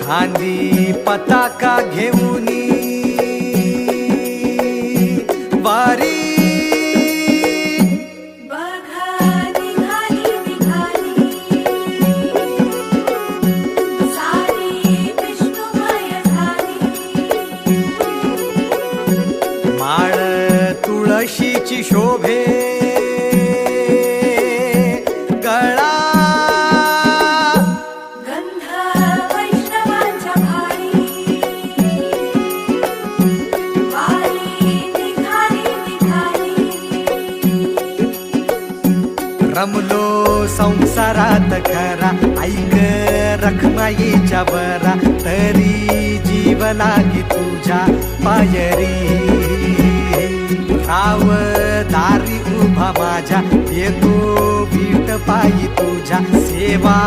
खांदी पताका घेऊनी वारी माळ तुळशीची शोभे गळा गंध वैष्णवांच्या भारी वारी निघाली रमलो संसारात खरा ऐक रखमाईच्या बरा तरी जीव लागी तुझ्या पायरी राव दारी उभा माझ्या येतो बीट पायी तुझ्या सेवा